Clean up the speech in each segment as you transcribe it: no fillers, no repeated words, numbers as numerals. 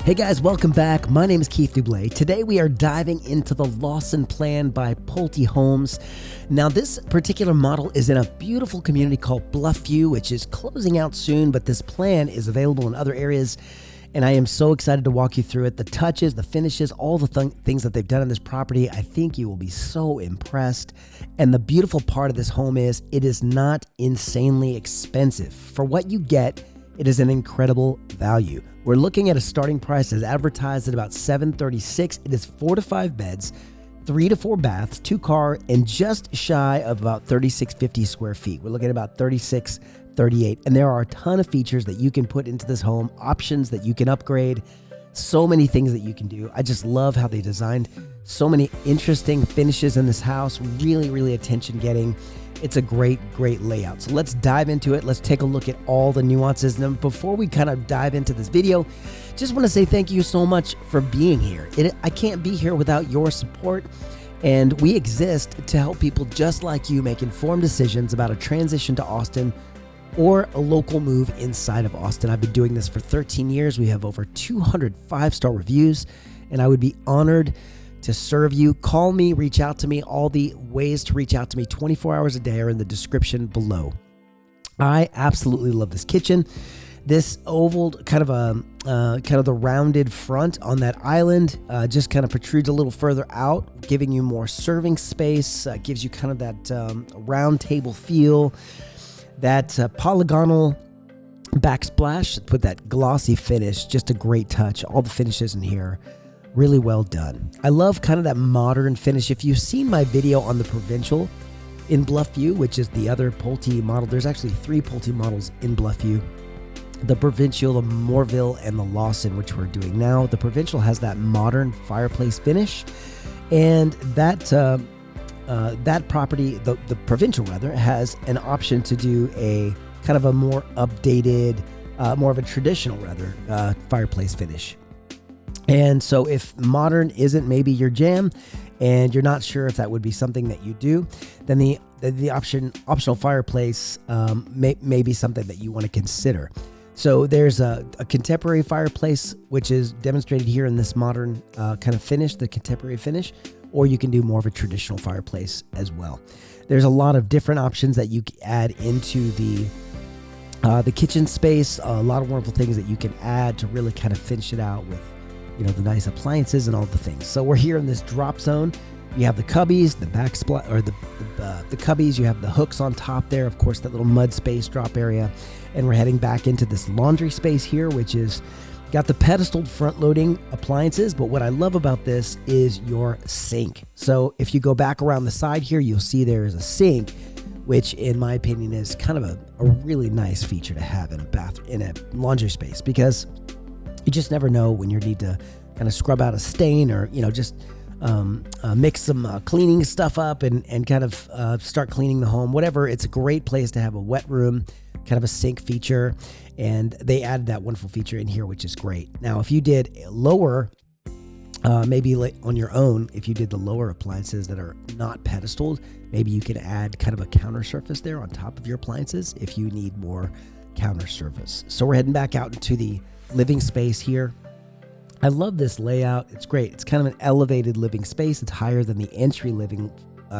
Hey guys, welcome back. My name is Keith Duble. Today we are diving into the Lawson plan by Pulte Homes. Now this particular model is in a beautiful community called Bluffview, which is closing out soon, but this plan is available in other areas. And I am so excited to walk you through it. The touches, the finishes, all the things that they've done on this property. I think you will be so impressed. And the beautiful part of this home is it is not insanely expensive. For what you get, it is an incredible value. We're looking at a starting price as advertised at about $736. It is 4 to 5 beds, 3 to 4 baths, 2 car, and just shy of about 3,650 square feet. We're looking at about 3,638. And there are a ton of features that you can put into this home, options that you can upgrade, so many things that you can do. I just love how they designed so many interesting finishes in this house. Really, really attention getting. It's a great, great layout. So let's dive into it. Let's take a look at all the nuances. And then before we kind of dive into this video, just want to say thank you so much for being here. I can't be here without your support. And we exist to help people just like you make informed decisions about a transition to Austin or a local move inside of Austin. I've been doing this for 13 years. We have over 200 5-star reviews, and I would be honored to serve you. Call me, reach out to me. All the ways to reach out to me 24 hours a day are in the description below. I absolutely love this kitchen. This oval kind of the rounded front on that island just kind of protrudes a little further out, giving you more serving space, gives you kind of that round table feel, that polygonal backsplash with that glossy finish. Just a great touch. All the finishes in here, really well done. I love kind of that modern finish. If you've seen my video on the Provincial in Bluffview, which is the other Pulte model, there's actually 3 Pulte models in Bluffview. The Provincial, the Morville, and the Lawson, which we're doing now. The Provincial has that modern fireplace finish, and that property, the Provincial rather, has an option to do a kind of a more updated, more of a traditional rather, fireplace finish. And so if modern isn't maybe your jam and you're not sure if that would be something that you do, then the optional fireplace may be something that you want to consider. So there's a contemporary fireplace, which is demonstrated here in this modern kind of finish, the contemporary finish, or you can do more of a traditional fireplace as well. There's a lot of different options that you can add into the kitchen space, a lot of wonderful things that you can add to really kind of finish it out with, you know, the nice appliances and all the things. So we're here in this drop zone. You have the cubbies, the backsplash, or the cubbies. You have the hooks on top there. Of course, that little mud space drop area. And we're heading back into this laundry space here, which is got the pedestaled front loading appliances. But what I love about this is your sink. So if you go back around the side here, you'll see there is a sink, which in my opinion is kind of a really nice feature to have in a laundry space, because you just never know when you need to kind of scrub out a stain, or, you know, just mix some cleaning stuff up and kind of start cleaning the home, whatever. It's a great place to have a wet room, kind of a sink feature. And they added that wonderful feature in here, which is great. Now, if you did lower, maybe on your own, if you did the lower appliances that are not pedestaled, maybe you can add kind of a counter surface there on top of your appliances if you need more counter surface. So we're heading back out into the living space here. I love this layout. It's great. It's kind of an elevated living space. It's higher than the entry living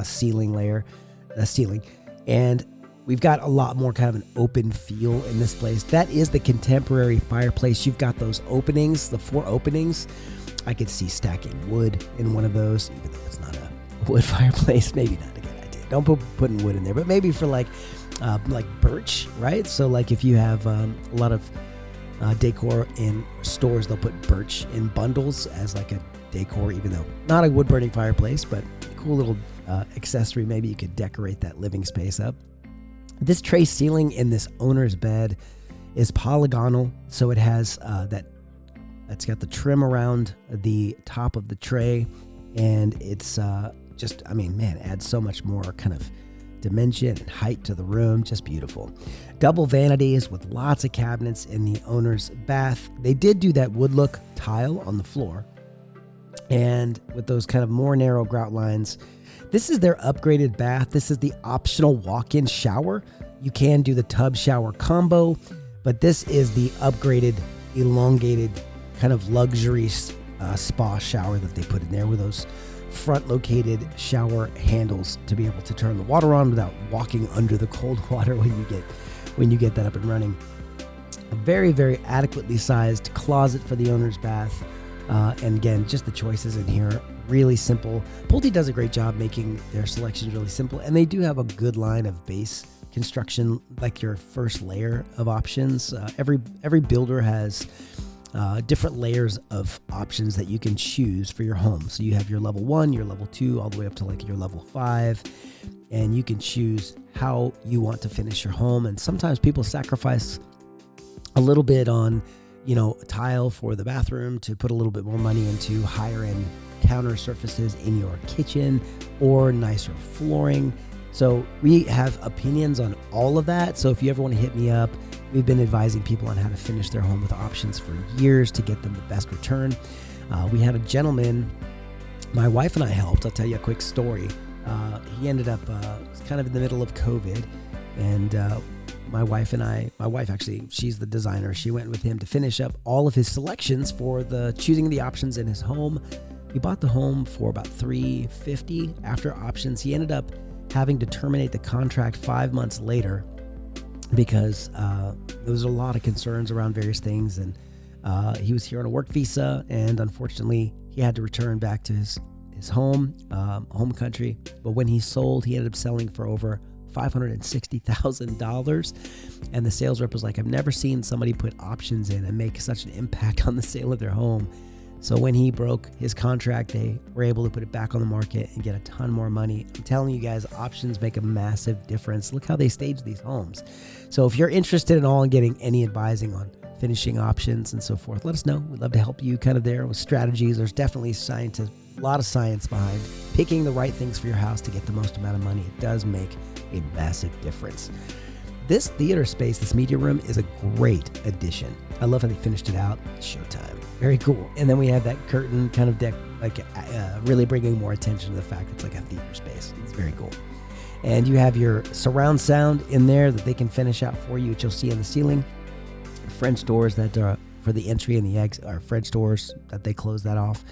ceiling. And we've got a lot more kind of an open feel in this place. That is the contemporary fireplace. You've got those openings, the 4 openings. I could see stacking wood in one of those, even though it's not a wood fireplace. Maybe not a good idea. Don't putting wood in there, but maybe for like birch, right? So like if you have a lot of decor in stores, they'll put birch in bundles as like a decor, even though not a wood burning fireplace, but a cool little accessory. Maybe you could decorate that living space up. This tray ceiling in this owner's bed is polygonal, so it has it's got the trim around the top of the tray, and it's just, I mean, man, adds so much more kind of dimension and height to the room. Just beautiful. Double vanities with lots of cabinets in the owner's bath. They did do that wood look tile on the floor, and with those kind of more narrow grout lines. This is their upgraded bath. This is the optional walk-in shower. You can do the tub shower combo, but this is the upgraded, elongated kind of luxury spa shower that they put in there with those front located shower handles to be able to turn the water on without walking under the cold water when you get that up and running. A very, very adequately sized closet for the owner's bath. And again, just the choices in here, really simple. Pulte does a great job making their selections really simple, and they do have a good line of base construction, like your first layer of options. Every builder has different layers of options that you can choose for your home. So you have your level 1, your level 2, all the way up to like your level 5, and you can choose how you want to finish your home. And sometimes people sacrifice a little bit on, a tile for the bathroom to put a little bit more money into higher end counter surfaces in your kitchen or nicer flooring. So we have opinions on all of that. So if you ever want to hit me up, we've been advising people on how to finish their home with options for years to get them the best return. We had a gentleman, my wife and I helped. I'll tell you a quick story. He ended up kind of in the middle of COVID, and my wife actually, she's the designer. She went with him to finish up all of his selections for the choosing the options in his home. He bought the home for about $350 after options. He ended up having to terminate the contract 5 months later because there was a lot of concerns around various things, and he was here on a work visa, and unfortunately he had to return back to his home country. But when he sold, he ended up selling for over $560,000, and the sales rep was like, I've never seen somebody put options in and make such an impact on the sale of their home. So when he broke his contract, they were able to put it back on the market and get a ton more money. I'm telling you guys, options make a massive difference. Look how they stage these homes. So if you're interested at all in getting any advising on finishing options and so forth, let us know. We'd love to help you kind of there with strategies. There's definitely a lot of science behind picking the right things for your house to get the most amount of money. It does make a massive difference. This theater space, this media room, is a great addition. I love how they finished it out. Showtime. Very cool. And then we have that curtain kind of deck, really bringing more attention to the fact that it's like a theater space. It's very cool. And you have your surround sound in there that they can finish out for you, which you'll see in the ceiling. French doors that are for the entry and the exit are French doors that they close that off.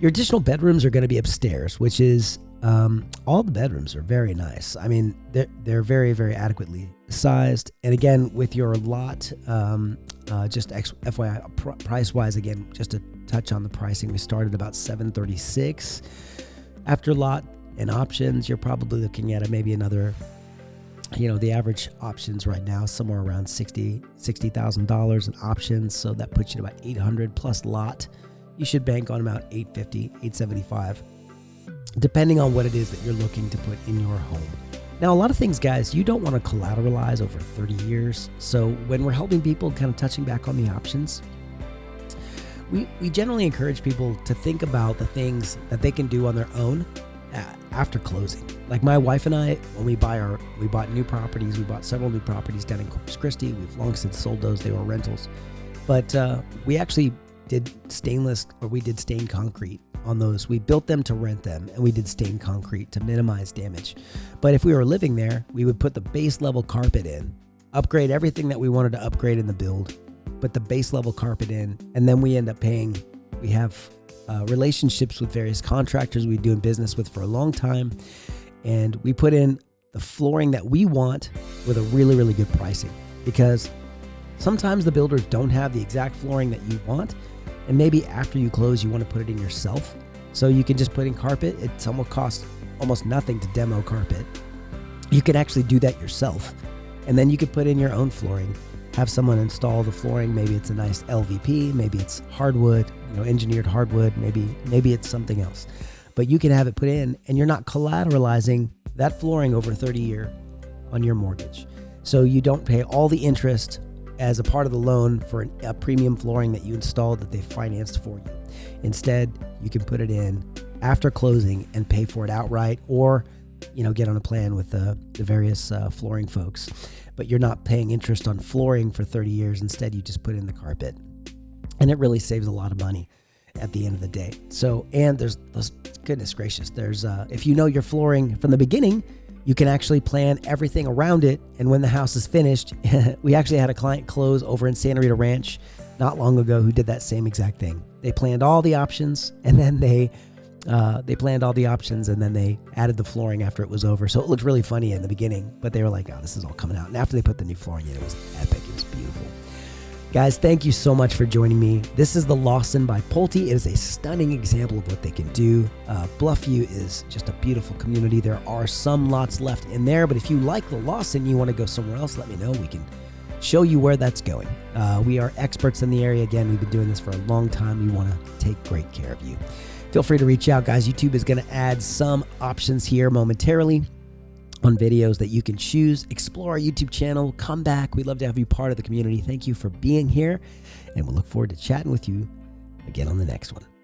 Your additional bedrooms are going to be upstairs, which is all the bedrooms are very nice. I mean, they're very, very adequately sized. And again, with your lot, just FYI, price-wise, again, just to touch on the pricing, we started about $736. After lot and options, you're probably looking at maybe another, the average options right now is somewhere around $60,000 in options. So that puts you at about $800 plus lot. You should bank on about $850, $875, depending on what it is that you're looking to put in your home. Now, a lot of things, guys, you don't want to collateralize over 30 years. So when we're helping people, kind of touching back on the options, we generally encourage people to think about the things that they can do on their own after closing. Like my wife and I, when we bought new properties, we bought several new properties down in Corpus Christi. We've long since sold those. They were rentals. But we actually did stained concrete on those. We built them to rent them, and we did stained concrete to minimize damage. But if we were living there, we would put the base level carpet in, upgrade everything that we wanted to upgrade in the build, put the base level carpet in, and then we end up paying. We have relationships with various contractors we've been doing business with for a long time, and we put in the flooring that we want with a really, really good pricing, because sometimes the builders don't have the exact flooring that you want. And maybe after you close, you want to put it in yourself. So you can just put in carpet. It costs almost nothing to demo carpet. You can actually do that yourself. And then you could put in your own flooring, have someone install the flooring. Maybe it's a nice LVP, maybe it's hardwood, engineered hardwood, maybe it's something else. But you can have it put in, and you're not collateralizing that flooring over 30 years on your mortgage. So you don't pay all the interest as a part of the loan for a premium flooring that you installed that they financed for you. Instead, you can put it in after closing and pay for it outright, or get on a plan with the various flooring folks. But you're not paying interest on flooring for 30 years. Instead, you just put in the carpet, and it really saves a lot of money at the end of the day. So, and there's goodness gracious, there's if you know your flooring from the beginning, you can actually plan everything around it. And when the house is finished, we actually had a client close over in Santa Rita Ranch not long ago who did that same exact thing. They planned all the options, and then they added the flooring after it was over. So it looked really funny in the beginning, but they were like, oh, this is all coming out. And after they put the new flooring in, it was epic. It was beautiful. Guys, thank you so much for joining me. This is the Lawson by Pulte. It is a stunning example of what they can do. Bluffview is just a beautiful community. There are some lots left in there, but if you like the Lawson, you want to go somewhere else, let me know. We can show you where that's going. We are experts in the area. Again, we've been doing this for a long time. We want to take great care of you. Feel free to reach out, guys. YouTube is going to add some options here momentarily on videos that you can choose. Explore our YouTube channel. Come back. We'd love to have you part of the community. Thank you for being here, and we'll look forward to chatting with you again on the next one.